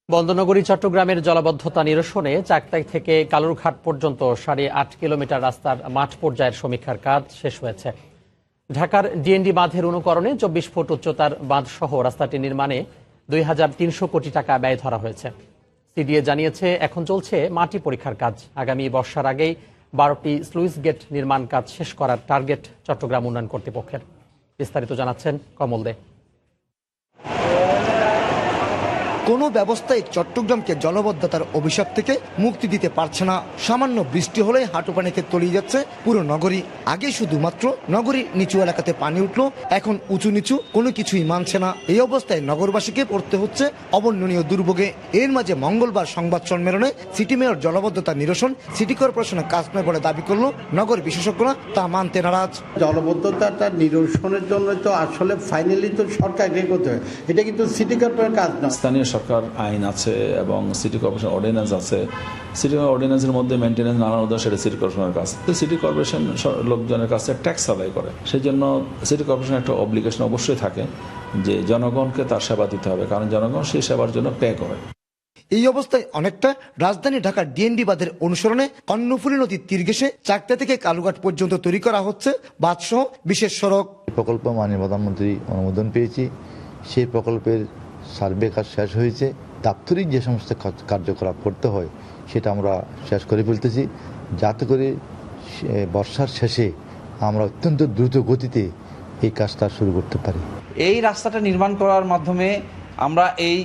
বন্দরনগরী চট্টগ্রামের জলাবদ্ধতা নিরসনে চাকতাই থেকে কালুরঘাট পর্যন্ত 8.5 কিলোমিটার রাস্তার মাঠ পর্যায়ের সমীক্ষার কাজ শেষ হয়েছে। ঢাকার ডিএনডি বাঁধের অনুকরণে 24 ফুট উচ্চতার বাঁধসহ রাস্তাটি নির্মাণে 2,300 কোটি টাকা ব্যয় ধরা হয়েছে। সিডিএ জানিয়েছে এখন চলছে মাটি পরীক্ষার কাজ। আগামী বর্ষার আগেই 12টি স্লুইস গেট নির্মাণ কাজ শেষ করার টার্গেট চট্টগ্রাম উন্নয়ন কর্তৃপক্ষের। বিস্তারিত জানাচ্ছেন কমল দে। কোনো ব্যবস্থায় চট্টগ্রামকে জলাবদ্ধতার অভিশাপ থেকে মুক্তি দিতে পারছে না। সামান্য বৃষ্টি হলে হাঁটু পানিতে তলিয়ে যাচ্ছে পুরো নগরী। আগে শুধুমাত্র নগরীর নিচু এলাকাতে পানি উঠলো, এখন উঁচু নিচু কোনো কিছুই মানছে না। এই অবস্থায় নগরবাসীকে পড়তে হচ্ছে অবর্ণনীয় দুর্ভোগে। এর মাঝে মঙ্গলবার সংবাদ সম্মেলনে সিটি মেয়র জলাবদ্ধতা নিরসন সিটি কর্পোরেশনের কাজ নয় বলে দাবি করলো নগর বিশেষজ্ঞরা তা মানতে নারাজ। জলাবদ্ধতাটা নিরসনের জন্য তো আসলে ফাইনালি তো সরকারকে করতে হয়, এটা কিন্তু সিটি কর্পোরেশনের কাজ না। স্থানীয় সরকার আইন আছে এবং সিটি কর্পোরেশন অর্ডিন্যান্স আছে। সিটি অর্ডিন্যান্সের মধ্যে মেনটেন্যান্স নানান উদ্দেশ্য সেটা সিটি কর্পোরেশনের কাজ। সিটি কর্পোরেশন লোকজনের কাছে ট্যাক্স আদায় করে, সেই জন্য সিটি কর্পোরেশনের একটা অব্লিগেশন অবশ্যই থাকে যে জনগণকে তার সেবা দিতে হবে, কারণ জনগণ সেই সেবার জন্য পে করে। এই অবস্থায় অনেকটা রাজধানী ঢাকার ডিএনডি বাঁধের অনুসরণে কর্ণফুলী নদীর তীর ঘেঁষে চাকদা থেকে কালুঘাট পর্যন্ত তৈরি করা হচ্ছে বাঁধসহ বিশেষ সড়ক প্রকল্প মাননীয় প্রধানমন্ত্রী অনুমোদন পেয়েছি। সেই প্রকল্পের সার্ভে কাজ শেষ হয়েছে। দাপ্তরিক যে সমস্ত কার্যকলাপ করতে হয় সেটা আমরা শেষ করে ফেলতেছি, যাতে করে বর্ষার শেষে আমরা অত্যন্ত দ্রুত গতিতে এই কাজটা শুরু করতে পারি। এই রাস্তাটা নির্মাণ করার মাধ্যমে আমরা এই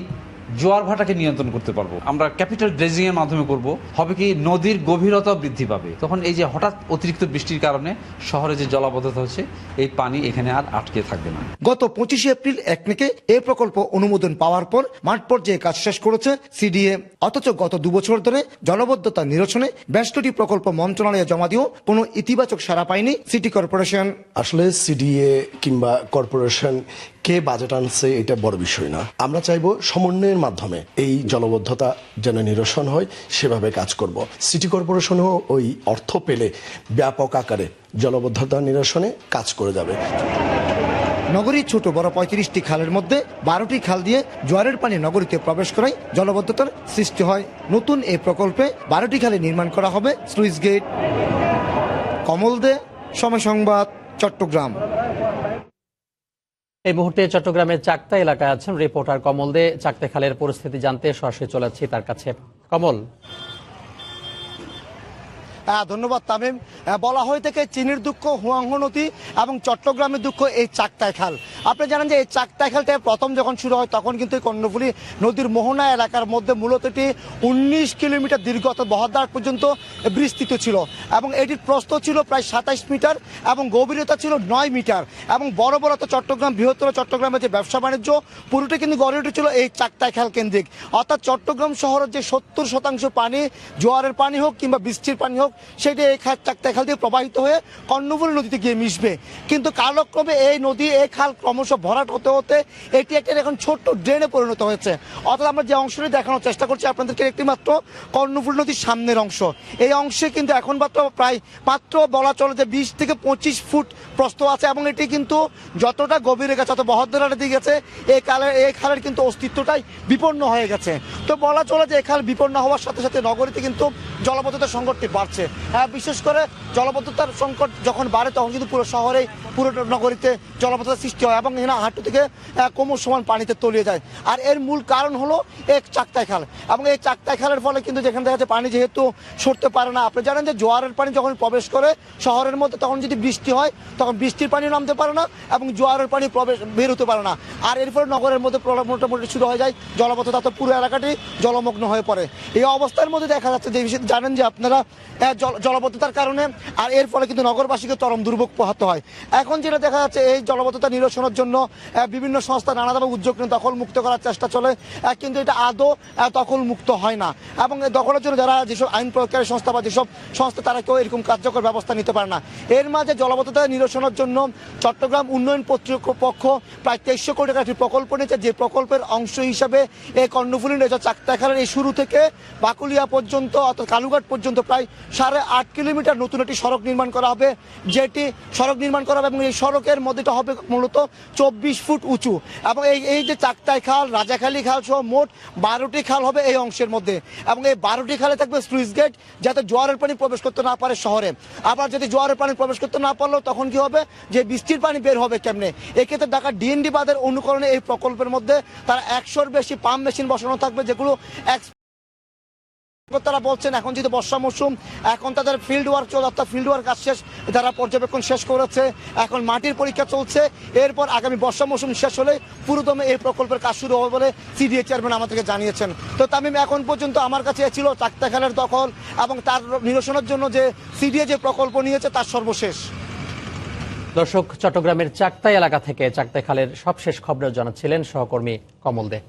জোয়ার ভাটাকে নিয়ন্ত্রণ করতে পারবো। আমরা ক্যাপিটাল ড্রেজিং এর মাধ্যমে করব, হবে কি নদীর গভীরতা বৃদ্ধি পাবে। তখন এই যে হঠাৎ অতিরিক্ত বৃষ্টির কারণে শহরে যে জলাবদ্ধতা হচ্ছে, এই পানি এখানে আর আটকে থাকবে না। গত 25 এপ্রিল একনেকে এই প্রকল্প অনুমোদন পাওয়ার পর মাঠ পর্যায়ে কাজ শেষ করেছে সিডিএ। অথচ গত 2 বছর ধরে জলাবদ্ধতা নিরসনে 22টি প্রকল্প মন্ত্রণালয়ে জমা দিয়েও কোনো ইতিবাচক সাড়া পায়নি সিটি কর্পোরেশন। আসলে সিডিএ কিংবা কর্পোরেশন কে বাজেট আনছে এটা বড় বিষয় না। আমরা চাইবো সমন্বয়ের মাধ্যমে এই জলাবদ্ধতা যেন নিরসন হয়, সেভাবে কাজ করব। সিটি কর্পোরেশনও ওই অর্থ পেলে ব্যাপক আকারে জলাবদ্ধতা নিরসনে কাজ করে যাবে। নগরীর ছোট বড় 35টি খালের মধ্যে 12টি খাল দিয়ে জোয়ারের পানি নগরীতে প্রবেশ করায় জলাবদ্ধতার সৃষ্টি হয়। নতুন এই প্রকল্পে 12টি খালে নির্মাণ করা হবে স্লুইস গেট। কমল দে, সময় সংবাদ, চট্টগ্রাম। এই মুহূর্তে চট্টগ্রামের চাকতা এলাকায় আছেন রিপোর্টার কমল দে। চাকতা খালের পরিস্থিতি জানতে সরাসরি চলে যাচ্ছি তার কাছে। কমল। ধন্যবাদ তামিম। বলা হয়ে থেকে চীনের দুঃখ হুয়াংহো নদী এবং চট্টগ্রামের দুঃখ এই চাকতাই খাল। আপনি জানেন যে এই চাকতাই খালটা প্রথম যখন শুরু হয় তখন কিন্তু কর্ণফুলী নদীর মোহনা এলাকার মধ্যে মূলত এটি 19 কিলোমিটার দীর্ঘ বহদ্বার পর্যন্ত বিস্তৃত ছিল এবং এটির প্রস্থ ছিল প্রায় 27 মিটার এবং গভীরতা ছিল 9 মিটার এবং বড় বড় তো চট্টগ্রাম বৃহত্তর চট্টগ্রামের যে ব্যবসা বাণিজ্য পুরোটা কিন্তু গড়ে উঠেছিল এই চাকতাই খাল কেন্দ্রিক। অর্থাৎ চট্টগ্রাম শহরের যে 70% পানি, জোয়ারের পানি হোক কিংবা বৃষ্টির পানি হোক, সেটি এই চাকতাই খাল দিয়ে প্রবাহিত হয়ে কর্ণফুলী নদীতে গিয়ে মিশবে। কিন্তু কালক্রমে এই নদী, এই খাল ক্রমশ ভরাট হতে হতে এটি একটা এখন ছোট্ট ড্রেনে পরিণত হয়েছে। অর্থাৎ আমরা যে অংশটি দেখানোর চেষ্টা করছি আপনাদেরকে, একটি মাত্র কর্ণফুলী নদীর সামনের অংশ। এই অংশে কিন্তু এখন মাত্র বলা চলে যে 20 থেকে 25 ফুট প্রস্থ আছে এবং এটি কিন্তু যতটা গভীরে গেছে, অত বহদ্দারের দিকে গেছে, এই খালের কিন্তু অস্তিত্বটাই বিপন্ন হয়ে গেছে। তো বলা চলে যে এই খাল বিপন্ন হওয়ার সাথে সাথে নগরীতে কিন্তু জলাবদ্ধতার সংকটটি বাড়ছে। বিশেষ করে জলাবদ্ধতার সংকট যখন বাড়ে তখন কিন্তু পুরো শহরে, পুরো নগরীতে জলাবদ্ধতার সৃষ্টি হয় এবং এখানে হাঁটু থেকে কোমর সমান পানিতে তলিয়ে যায়। আর এর মূল কারণ হলো এক চাকতাই খাল এবং এই চাকতাই খালের ফলে কিন্তু যেখানে দেখা যাচ্ছে পানি যেহেতু সরতে পারে না। আপনি জানেন যে জোয়ারের পানি যখন প্রবেশ করে শহরের মধ্যে তখন যদি বৃষ্টি হয় তখন বৃষ্টির পানি নামতে পারে না এবং জোয়ারের পানি বের হতে পারে না। আর এর ফলে নগরের মধ্যে মোটামুটি শুরু হয়ে যায় জলাবদ্ধতা, তো পুরো এলাকাটি জলমগ্ন হয়ে পড়ে। এই অবস্থার মধ্যে দেখা যাচ্ছে যে জানেন যে আপনারা জলাবদ্ধতার কারণে আর এর ফলে কিন্তু নগরবাসীকে চরম দুর্ভোগ পোহাতে হয়। এখন যেটা দেখা যাচ্ছে এই জলাবদ্ধতা নিরসনের জন্য বিভিন্ন সংস্থা নানাভাবে উদ্যোগ নিয়ে দখল মুক্ত করার চেষ্টা চলে, কিন্তু এটা আদৌ দখল মুক্ত হয় না এবং দখলের জন্য যারা যেসব আইন প্রয়োগকারী সংস্থা বা যেসব সংস্থা তারা কেউ এরকম কার্যকর ব্যবস্থা নিতে পারে না। এর মাঝে জলাবদ্ধতা নিরসনের জন্য চট্টগ্রাম উন্নয়ন কর্তৃপক্ষ প্রায় 2300 কোটি টাকা একটি প্রকল্প নিয়েছে, যে প্রকল্পের অংশ হিসাবে এই কর্ণফুলী চাকতাই খালের এই শুরু থেকে বাকুলিয়া পর্যন্ত অর্থাৎ কালুঘাট পর্যন্ত প্রায় 8.5 কিলোমিটার নতুন একটি সড়ক নির্মাণ করা হবে, যেটি সড়ক নির্মাণ করা হবে এবং এই সড়কের মধ্যেটা হবে মূলত 24 ফুট উঁচু এবং এই যে চাকতাই খাল, রাজাখালী খাল সহ মোট 12টি খাল হবে এই অংশের মধ্যে এবং এই 12টি খালে থাকবে স্লুইস গেট, যাতে জোয়ারের পানি প্রবেশ করতে না পারে শহরে। আবার যদি জোয়ারের পানি প্রবেশ করতে না পারলেও তখন কি হবে, যে বৃষ্টির পানি বের হবে কেমনে। এক্ষেত্রে ঢাকা ডিএনডি বাঁধের অনুকরণে এই প্রকল্পের মধ্যে তারা 100-র বেশি পাম্প মেশিন বসানো থাকবে, যেগুলো তারা বলছেন এখন যেহেতু বর্ষা মৌসুম, এখন তাদের ফিল্ড ওয়ার্ক চলে, অর্থাৎ ফিল্ড ওয়ার্ক কাজ শেষ, তারা পর্যবেক্ষণ শেষ করেছে, এখন মাটির পরীক্ষা চলছে। এরপর আগামী বর্ষা মৌসুম শেষ হলে পুরোদমে এই প্রকল্পের কাজ শুরু হবে বলে সিডিএ চেয়ারম্যান আমাদেরকে জানিয়েছেন। তো তামিম, এখন পর্যন্ত আমার কাছে ছিল চাকতাই খালের দখল এবং তার নিরসনের জন্য যে সিডিএ যে প্রকল্প নিয়েছে তার সর্বশেষ। দর্শক, চট্টগ্রামের চাকতাই এলাকা থেকে চাকতাই খালের সবশেষ খবর জানাচ্ছিলেন সহকর্মী কমল দে।